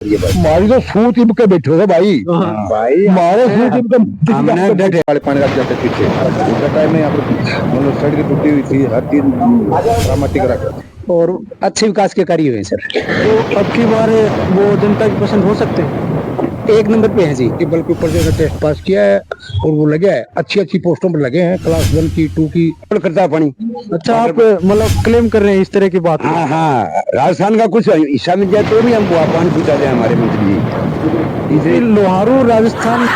हमारी तो सूत इब के बैठे हो भाई भाई हमारे सूत इब के हमने बैठे वाले पानी का जाते पीछे उस टाइम में यहाँ पर मतलब सड़क की टूटी हुई थी, हर चीज मरामती करा और अच्छे विकास के कार्य हुए सर। तो अब की बार वो जनता की पसंद हो सकते हैं? एक नंबर पे है जी। कि बल के ऊपर जो टेस्ट पास किया है और वो लगे है, अच्छी पोस्टों पर लगे हैं, क्लास 1 की 2 की करता है पानी। अच्छा, आप मतलब क्लेम कर रहे हैं इस तरह की बात? हाँ हाँ, राजस्थान का कुछ हिस्सा मिल जाए तो भी हम पानी पहुँचा दें हमारे मंत्री ji. Loharu Rajasthan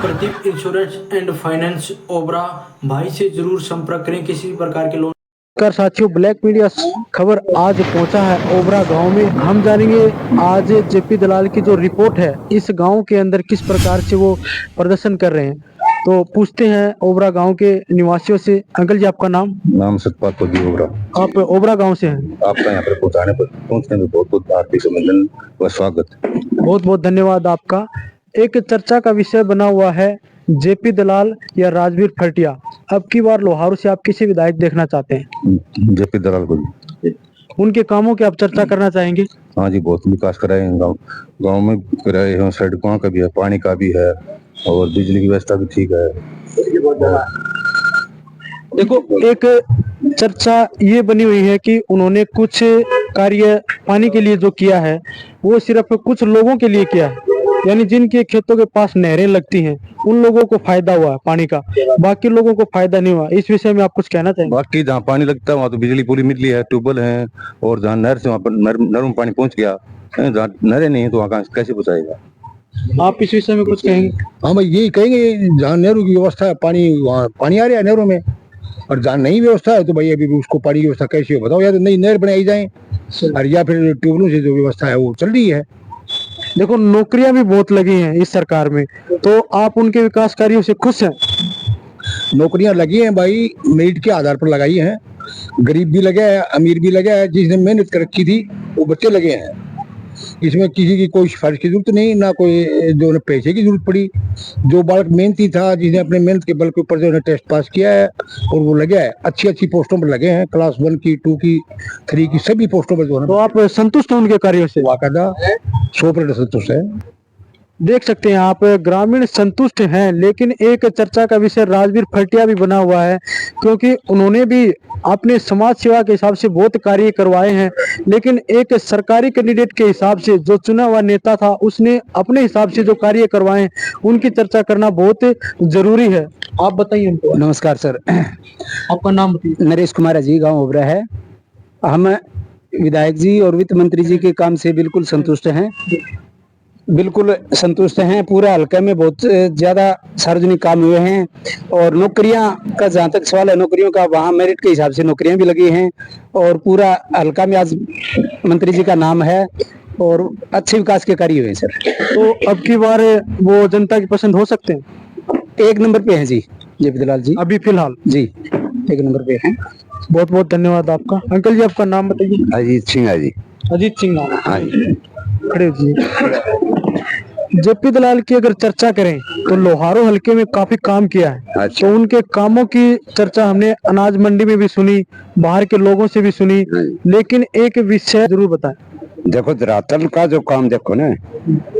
Pradeep insurance and finance Obra भाई से जरूर संपर्क करें किसी भी प्रकार के लोन। साथियों, ब्लैक मीडिया खबर आज पहुंचा है ओबरा गांव में। हम जानेंगे आज जेपी दलाल की जो रिपोर्ट है इस गांव के अंदर किस प्रकार से वो प्रदर्शन कर रहे हैं। तो पूछते हैं ओबरा गांव के निवासियों से। अंकल जी, आपका नाम? सतपाल पदी ओबरा। आप ओबरा गांव से हैं? आपका यहाँ पर पहुँचने में बहुत बहुत हार्दिक अभिनंदन व स्वागत। बहुत बहुत धन्यवाद आपका। एक चर्चा का विषय बना हुआ है जेपी दलाल या राजवीर फरटिया। अब की बार लोहारू से आप किसी विधायक देखना चाहते हैं? जेपी दलाल को। उनके कामों की आप चर्चा करना चाहेंगे? हाँ जी, बहुत विकास कराए हैं गाँव में, कराए हैं, सड़कों का भी है, पानी का भी है और बिजली की व्यवस्था भी ठीक है। देखो, एक चर्चा ये बनी हुई है कि उन्होंने कुछ कार्य पानी के लिए जो किया है वो सिर्फ कुछ लोगों के लिए किया है, यानी जिनके खेतों के पास नहरें लगती हैं उन लोगों को फायदा हुआ पानी का, बाकी लोगों को फायदा नहीं हुआ। इस विषय में आप कुछ कहना चाहेंगे? बाकी जहाँ पानी लगता है वहाँ तो बिजली पूरी मिल रही है, ट्यूबवेल है, और जहाँ नहर से वहाँ पर नहरों में पानी पहुँच गया, जहाँ नहरें नहीं है तो वहाँ कैसे पहुँचाएगा? आप इस विषय में कुछ कहेंगे? हाँ भाई, यही कहेंगे, जहाँ नहरों की व्यवस्था है, पानी वहाँ पानी आ रहा है नहरों में, और जहाँ नहीं व्यवस्था है तो भाई अभी उसको पानी की व्यवस्था कैसे हो बताओ, या तो नई नहर बनाई जाए और या फिर ट्यूबवेलों से जो व्यवस्था है वो चल रही है। देखो, नौकरियां भी बहुत लगी हैं इस सरकार में, तो आप उनके विकास कार्यों से खुश हैं? नौकरियां लगी हैं भाई, मेरिट के आधार पर लगाई हैं, गरीब भी लगे हैं, अमीर भी लगे हैं, जिसने मेहनत कर रखी थी वो बच्चे लगे हैं। इसमें किसी की कोई सिफारिश की जरूरत नहीं, ना कोई जो पैसे की जरूरत पड़ी। जो बालक मेहनती था, जिसने अपने मेहनत के बल के ऊपर जो टेस्ट पास किया है और वो लगे है, अच्छी पोस्टों पर लगे हैं, क्लास 1 की 2 की 3 की सभी पोस्टों पर जो है। तो आप संतुष्ट हैं उनके कार्यों से? वाकदा 100% संतुष्ट है। देख सकते हैं आप, ग्रामीण संतुष्ट हैं, लेकिन एक चर्चा का विषय राजवीर फरटिया भी बना हुआ है, क्योंकि उन्होंने भी अपने समाज सेवा के हिसाब से बहुत कार्य करवाए हैं, लेकिन एक सरकारी कैंडिडेट के हिसाब से जो चुना हुआ नेता था उसने अपने हिसाब से जो कार्य करवाए उनकी चर्चा करना बहुत जरूरी है। आप बताइए उनको। नमस्कार सर। आपका नाम बताइए। नरेश कुमार जी, गांव ओबरा है। हम विधायक जी और वित्त मंत्री जी के काम से बिल्कुल संतुष्ट हैं, बिल्कुल संतुष्ट हैं। पूरा हल्के में बहुत ज्यादा सार्वजनिक काम हुए हैं, और नौकरियां का जहाँ तक सवाल है, नौकरियों का वहाँ मेरिट के हिसाब से नौकरियां भी लगी हैं, और पूरा हल्का में आज मंत्री जी का नाम है और अच्छे विकास के कार्य हुए सर। तो अब की बार वो जनता की पसंद हो सकते हैं? एक नंबर पे है जी जेपी दलाल जी, अभी फिलहाल जी एक नंबर पे है। बहुत बहुत धन्यवाद आपका। अंकल जी, आपका नाम बताइए। अजीत सिंह है जी। अजीत सिंह नाम? हाँ जी। खड़े जी। जेपी दलाल की अगर चर्चा करें तो लोहारू हल्के में काफी काम किया है। अच्छा। तो उनके कामों की चर्चा हमने अनाज मंडी में भी सुनी, बाहर के लोगों से भी सुनी, लेकिन एक विषय जरूर बताएं। देखो, धरातल का जो काम देखो ना,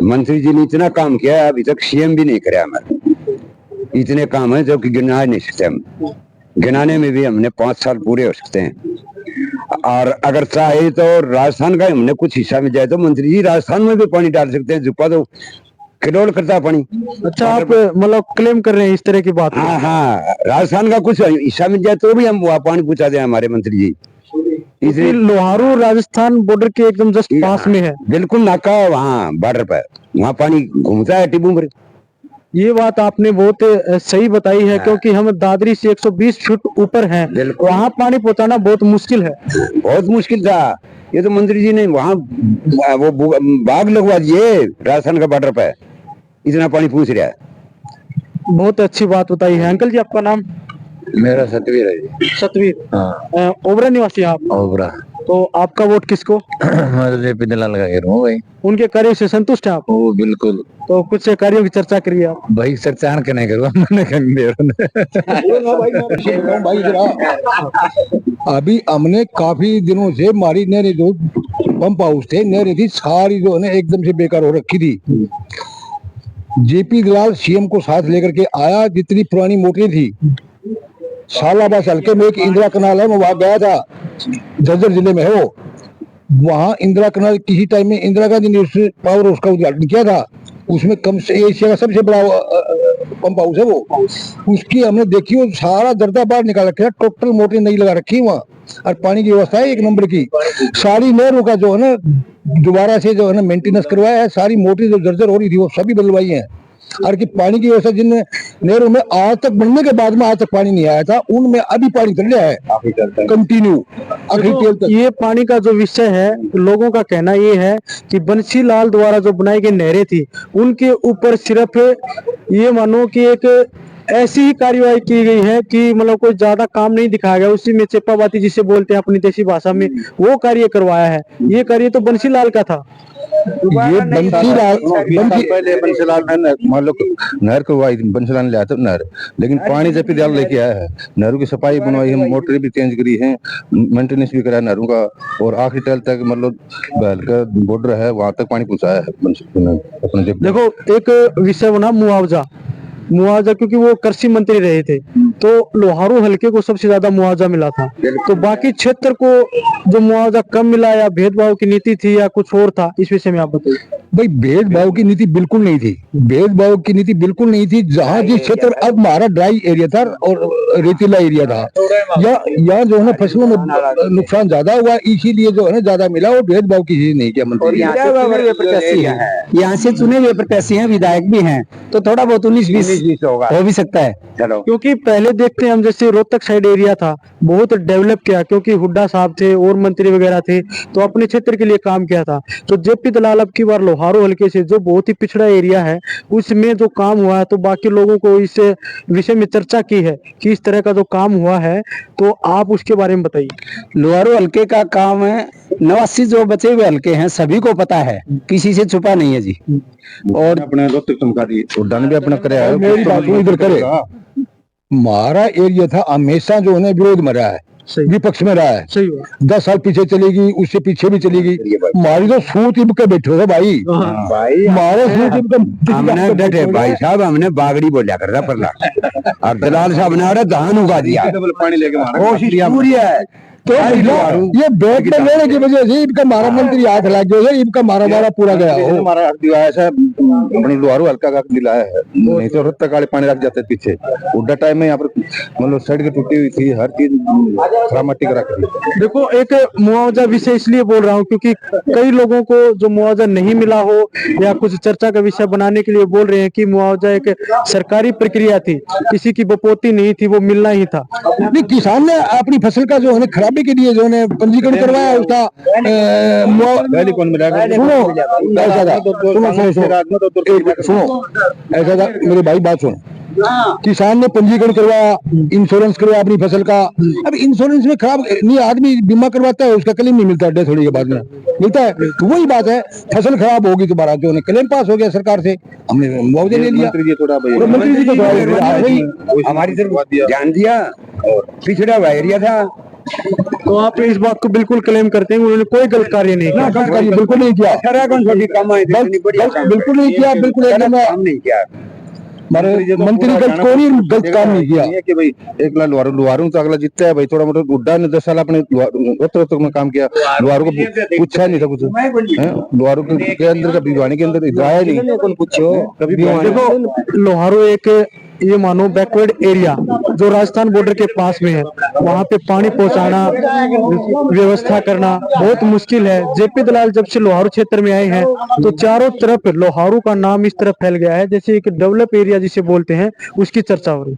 मंत्री जी ने इतना काम किया है, अभी तक सीएम भी नहीं कराया हमारे। इतने काम है जो कि गिना नहीं सकते हम, गिनाने में भी हमने 5 साल पूरे हो सकते हैं। और अगर चाहे तो राजस्थान का हमने कुछ हिस्सा में जाए तो मंत्री जी राजस्थान में भी पानी डाल सकते हैं, जुप्पा तो किलोल करता है पानी। अच्छा, आप मतलब क्लेम कर रहे हैं इस तरह की बात? हाँ हाँ, राजस्थान का कुछ हिस्सा मिल जाए तो भी हम वहाँ पानी पहुँचा दें हमारे मंत्री जी। इसलिए लोहारू राजस्थान बॉर्डर के एकदम जस्ट पास में है, बिल्कुल नाका वहाँ बॉर्डर पर, वहाँ पानी घूमता है टिब्बू पर। ये बात आपने बहुत सही बताई है, क्योंकि हम दादरी से 120 फीट ऊपर हैं, वहाँ पानी पहुँचाना बहुत मुश्किल है। बहुत मुश्किल था। ये तो मंत्री जी ने वहाँ वो बाग लगवा दिए राजस्थान का बॉर्डर पर, इतना पानी पहुँच रहा है। बहुत अच्छी बात बताई है। अंकल जी, आपका नाम? मेरा सतवीर है जी। सतवीर? हाँ। ओबरा निवासी आप? ओबरा। तो आपका वोट किसको? मैं जेपी दलाल का कह रहा हूँ भाई। उनके कार्यों से संतुष्ट हैं आप? वो बिल्कुल। तो कुछ कार्यों की चर्चा करिए आप। भाई चर्चा नहीं करूँगा, मैंने अभी हमने काफी दिनों से हमारी नहरें जो पंप हाउस थे, नहरें थी, सारी जो है ना एकदम से बेकार हो रखी थी। जेपी दलाल सीएम को साथ लेकर के आया, जितनी पुरानी मोटरें थी, सालाबाद हल्के में एक इंदिरा कनाल है, मैं वहां गया था, झज्जर जिले में है वो। वहां इंदिरा कनाल किसी टाइम में इंदिरा गांधी ने उससे पावर उसका उद्घाटन किया था। उसमें कम से एशिया का सबसे बड़ा पंप हाउस है वो। उसकी हमने देखी, वो सारा दर्दा बाहर निकाल रखा है, टोटल मोटरें नहीं लगा रखी वहाँ, और पानी की व्यवस्था है एक नंबर की। सारी नहरों का जो है ना दोबारा से जो है ना मेंटेनेंस करवाया है, सारी मोटरें जो जर्जर हो रही थी वो सभी बदलवाई है। और कि पानी की व्यवस्था जिन नहरों में आज तक बनने के बाद में आज तक पानी नहीं आया था, उनमें अभी पानी चल रहा है कंटिन्यू आखिरी तेल तक। ये पानी का जो विषय है, लोगों का कहना ये है कि बंसी लाल द्वारा जो बनाई गई नहरें थी, उनके ऊपर सिर्फ ये मानो कि एक ऐसी ही कार्यवाही की गई है कि मतलब कोई ज्यादा काम नहीं दिखाया गया, उसी में चेपाबाती जिसे बोलते हैं अपनी देसी भाषा में, वो कार्य करवाया है। ये कार्य तो बंसी लाल का था। ये बंसीलाल पहले बंसीलाल ने मान लो नहर करवाई थी, बंसीलाल ने लिया था नहर, लेकिन पानी जेपी दलाल लेके आया है। नहरों की सफाई बनवाई है, मोटर भी चेंज करी है, मेंटेनेंस भी करा नहरों का, और आखिरी टेल तक मतलब बहल का बॉर्डर है वहां तक पानी पहुंचाया है अपने जेपी। देखो, एक विषय बना मुआवजा, क्योंकि वो कृषि मंत्री रहे थे, तो लोहारू हलके को सबसे ज्यादा मुआवजा मिला था। तो बाकी क्षेत्र को जो मुआवजा कम मिला, या भेदभाव की नीति थी या कुछ और था, इस विषय में आप बताइए। भाई भेदभाव की नीति बिल्कुल नहीं थी, भेदभाव की नीति बिल्कुल नहीं थी। जहाँ जिस क्षेत्र, अब हमारा ड्राई एरिया था और रेतीला एरिया था, या जो है ना फसलों में नुकसान ज्यादा हुआ, इसीलिए जो है ना ज्यादा मिला, और भेदभाव की चीज नहीं किया मंत्री। यहाँ से चुने हुए प्रत्याशी हैं, विधायक भी हैं, तो थोड़ा बहुत 19-20 हो भी सकता है। चलो, क्योंकि पहले देखते हैं हम, जैसे रोहतक साइड एरिया था, बहुत डेवलप किया, क्योंकि हुड्डा साहब थे और मंत्री वगैरह थे, तो अपने क्षेत्र के लिए काम किया था। तो जेपी दलाल अब की बार लोहारू हल्के से, जो बहुत ही पिछड़ा एरिया है, उसमें जो काम हुआ है, तो बाकी लोगों को इस विषय में चर्चा की है कि इस तरह का जो काम हुआ है, तो आप उसके बारे में बताइए। लोहारू हल्के का काम है, 89 जो बचे हुए हल्के हैं सभी को पता है, किसी से छुपा नहीं है जी। और अपने रोहतक चमका दी, उड्डा ने भी अपना कराया है। मेरी बात इधर करे, हमारा एरिया था हमेशा जो है ना विरोध में रहा है, विपक्ष में रहा है। सही बात। 10 साल पीछे चलेगी, उससे पीछे भी चलेगी। हमारी तो सूत इब के बैठे हो भाई, हमारे सूत इब के हमने बैठे भाई साहब, हमने बागड़ी बोलिया कर रहा परला, और दलाल साहब ने धान उगा दिया, पानी लेके कोशिश पूरी है। तो ये बैठ में लेने की वजह से इनका मारा मंत्री हाथ लग गया, इनका मारा पूरा गया हो। हमारा दिलाया है अपनी लोहारू हल्का का दिलाया है, नहीं तो रोहतक वाले पानी रख जाते पीछे। उड्डा टाइम में यहाँ पर मतलब सड़क टूटी हुई थी, हर चीज खरामाटी करा कर। देखो, एक मुआवजा विषय इसलिए बोल रहा हूँ क्योंकि कई लोगों को जो मुआवजा नहीं मिला हो, या कुछ चर्चा का विषय बनाने के लिए बोल रहे हैं कि मुआवजा एक सरकारी प्रक्रिया थी, किसी की बपोती नहीं थी, वो मिलना ही था। नहीं, किसान ने अपनी फसल का जो है खराबी के लिए जो है पंजीकरण करवाया, उसका पहले कौन मिला? सुनो ऐसा था मेरे भाई, बात सुनो। किसान ने पंजीकरण करवाया, इंश्योरेंस करवाया अपनी फसल का। अब इंश्योरेंस में खराब नहीं, आदमी बीमा करवाता है, उसका क्लेम नहीं मिलता, डेथ होने के बाद में मिलता है। तो वही बात है, फसल खराब होगी तो बारा जो क्लेम पास हो गया सरकार से, हमने मुआवजा ले लिया। मंत्री जी को हमारी तरफ ध्यान दिया, और पिछड़ा हुआ एरिया था, तो आप इस बात को बिल्कुल क्लेम करते हैं, उन्होंने कोई गलत कार्य नहीं किया। बिल्कुल नहीं किया, बिल्कुल नहीं किया, बिल्कुल नहीं किया। मंत्री गलत काम नहीं किया कि भाई एक लाख लोहारू तो अगला जीतता है भाई, थोड़ा मोटा उड्डा ने 10 साल अपने रोहतक में काम किया, लोहारू को पूछा नहीं था कुछ, लोहारू के अंदर का भिवानी के अंदर जाया नहीं, पूछो कभी। देखो, लोहारू एक ये मानो बैकवर्ड एरिया जो राजस्थान बॉर्डर के पास में है, वहाँ पे पानी पहुँचाना, व्यवस्था करना बहुत मुश्किल है। जेपी दलाल जब से लोहारू क्षेत्र में आए हैं, तो चारों तरफ लोहारू का नाम इस तरफ फैल गया है, जैसे एक डेवलप एरिया जिसे बोलते हैं, उसकी चर्चा हो रही।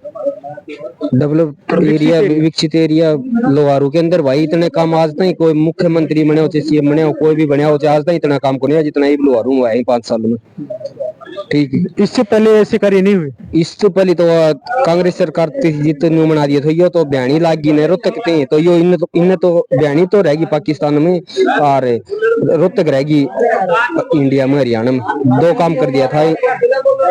डेवलप एरिया, विकसित एरिया लोहारू के अंदर भाई इतने काम आज तक कोई मुख्यमंत्री बने हो, चाहे सीएम बने हो, कोई भी बने हो, आज तक इतना काम को नहीं है जितना ही लोहारू हुआ है 5 साल में। ठीक है, इससे पहले ऐसे कार्य नहीं हुए। इससे पहले तो कांग्रेस सरकार जितने बना दिया था, यो तो बयानी लाग गई ने रोहतक थे, तो यो इन्हें तो बयानी तो रहेगी पाकिस्तान में, और रोहतक रहेगी इंडिया में, हरियाणा में। 2 काम कर दिया था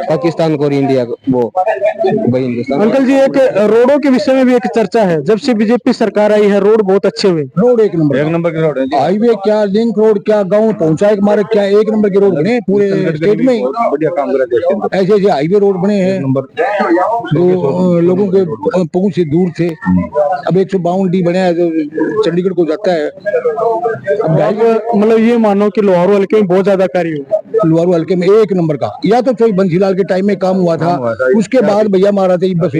पाकिस्तान को और इंडिया को, वो भाई हिंदुस्तान। अंकल जी, एक रोडों के विषय में भी एक चर्चा है, जब से बीजेपी सरकार आई है रोड बहुत अच्छे हुए। रोड एक नंबर की रोड है जी। हाईवे क्या, लिंक रोड क्या, गांव पहुंचाए मार्ग क्या, एक नंबर के रोड बने पूरे स्टेट में। बढ़िया काम कर रहे हैं। ऐसे ऐसे हाईवे रोड बने हैं जो लोगों के पहुंच से दूर थे। अब 152D बना है जो चंडीगढ़ को जाता है। अब अब मतलब ये मानो कि लोहारू हल्के में बहुत ज्यादा कार्य हुआ। लोहारू हल्के में एक नंबर का, या तो कोई बंसीलाल के टाइम में काम हुआ था, उसके बाद भैया मारा था बस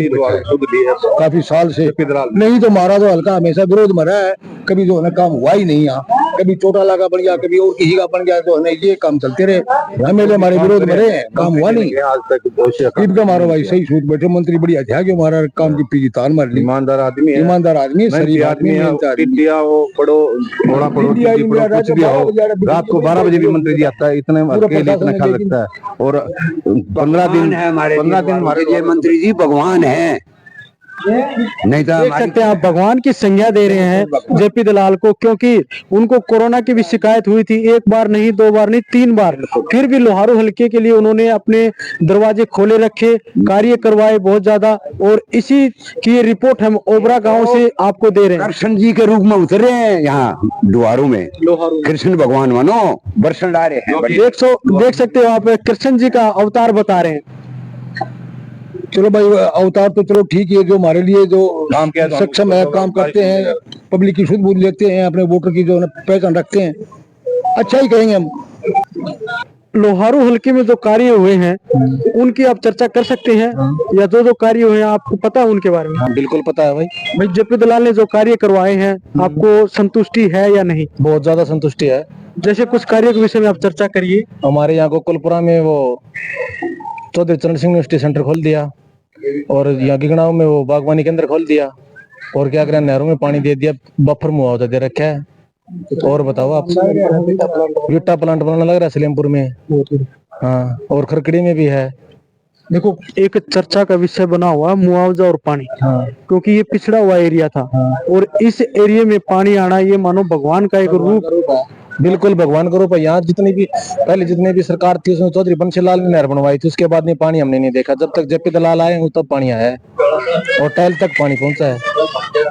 काफी साल से। नहीं तो मारा तो हल्का हमेशा विरोध में रहा है, कभी जो है ना काम हुआ ही नहीं यहाँ। कभी चोटाला का बन गया, कभी और किसी का बन गया, तो है ना ये काम चलते रहे। हमें हमारे विरोध में रहे, काम हुआ नहीं। आज तक ईद का मारो भाई, सही सोच बैठे मंत्री बढ़िया था कि हमारा काम की पीछे तान मार ली। ईमानदार आदमी है, ईमानदार आदमी, शरीफ आदमी, मेहनती आदमी। टिड्डिया वो पड़ो थोड़ा पड़ो टिड्डी पड़ो कुछ भी हो, रात को 12 बजे भी मंत्री जी आता है, इतने हल्के लिए इतना ख्याल रखता है। और 15 दिन हमारे लिए मंत्री जी भगवान है, नहीं तो देख सकते हैं आप, भगवान की संज्ञा दे रहे हैं जेपी दलाल को, क्योंकि उनको कोरोना की भी शिकायत हुई थी, एक बार नहीं, दो बार नहीं, 3 बार। फिर भी लोहारू हल्के के लिए उन्होंने अपने दरवाजे खोले रखे, कार्य करवाए बहुत ज्यादा। और इसी की रिपोर्ट हम ओबरा गांव से आपको दे रहे हैं। कृष्ण जी के रूप में उतरे हैं यहाँ लोहारू में, कृष्ण भगवान मानो बरसन ला रहे हैं। देख सकते हो आप, कृष्ण जी का अवतार बता रहे हैं। चलो भाई, अवतार तो चलो ठीक है, जो हमारे लिए जो काम किया तो सक्षम है, काम करते हैं, पब्लिक की सुध बुध लेते हैं, अपने वोटर की जो है ना पहचान रखते हैं, अच्छा ही कहेंगे हम। लोहारू हल्के में जो कार्य हुए हैं उनकी आप चर्चा कर सकते हैं, या जो कार्य हुए हैं आपको पता है उनके बारे में? बिल्कुल पता है भाई। भाई जेपी दलाल ने जो कार्य करवाए हैं, आपको संतुष्टि है या नहीं? बहुत ज्यादा संतुष्टि है। जैसे कुछ कार्यों के विषय में आप चर्चा करिए। हमारे यहाँ गोकुलपुरा में वो चौधरी चरण सिंह यूनिवर्सिटी सेंटर खोल दिया, और यहाँ गिगड़ाव में वो बागवानी केंद्र खोल दिया, और क्या करें, नहरों में पानी दे दिया, बफर मुआवजा दे रखा है। और बताओ आप, विट्टा प्लांट बनाने लग रहा है सलेमपुर में, हाँ, और खरकड़ी में भी है। देखो, एक चर्चा का विषय बना हुआ मुआवजा और पानी, क्योंकि ये पिछड़ा हुआ एरिया था, और इस एरिया में पानी आना ये मानो भगवान का एक रूप। बिल्कुल भगवान का रूप है। यहाँ जितनी भी सरकार थी, उसमें चौधरी बंसीलाल ने नहर बनवाई थी, उसके बाद में पानी हमने नहीं देखा। जब तक जेपी दलाल आए तब पानी आया है, और टैल तक पानी पहुंचा है।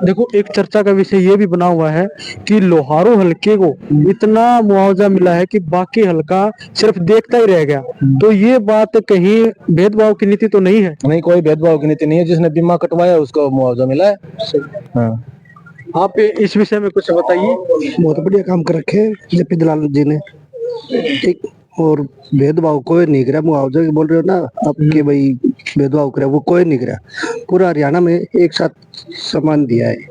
देखो, एक चर्चा का विषय ये भी बना हुआ है कि लोहारू हल्के को इतना मुआवजा मिला है कि बाकी हल्का सिर्फ देखता ही रह गया। तो ये बात कहीं भेदभाव की नीति तो नहीं है? नहीं, कोई भेदभाव की नीति नहीं है। जिसने बीमा कटवाया उसको मुआवजा मिला है। हाँ। आप इस विषय में कुछ बताइए। बहुत बढ़िया काम कर रखे हैं जेपी दलाल जी ने, ठीक। और भेदभाव कोई नहीं करा, मुआवजा बोल रहे हो ना आपके भाई, भेदभाव करा वो कोई नहीं करा, पूरा हरियाणा में एक साथ समान दिया है।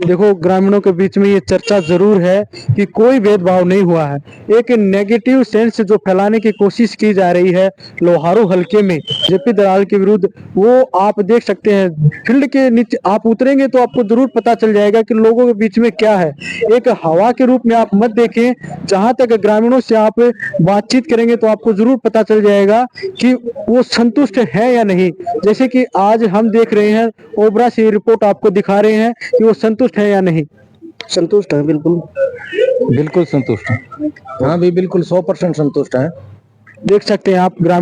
देखो, ग्रामीणों के बीच में ये चर्चा जरूर है कि कोई भेदभाव नहीं हुआ है। एक नेगेटिव सेंस जो फैलाने की कोशिश की जा रही है लोहारू हल्के में जेपी दलाल के विरुद्ध, वो आप देख सकते हैं। फील्ड के नीचे आप उतरेंगे तो आपको जरूर पता चल जाएगा कि लोगों के बीच में क्या है। एक हवा के रूप में आप मत देखें, जहां तक ग्रामीणों से आप बातचीत करेंगे तो आपको जरूर पता चल जाएगा कि वो संतुष्ट है या नहीं। जैसे कि आज हम देख रहे हैं, ओबरा से रिपोर्ट आपको दिखा रहे हैं कि वो संतुष्ट है या नहीं। संतुष्ट है, बिल्कुल संतुष्ट है। हाँ भी बिल्कुल 100% संतुष्ट है। देख सकते हैं आप ग्रामीण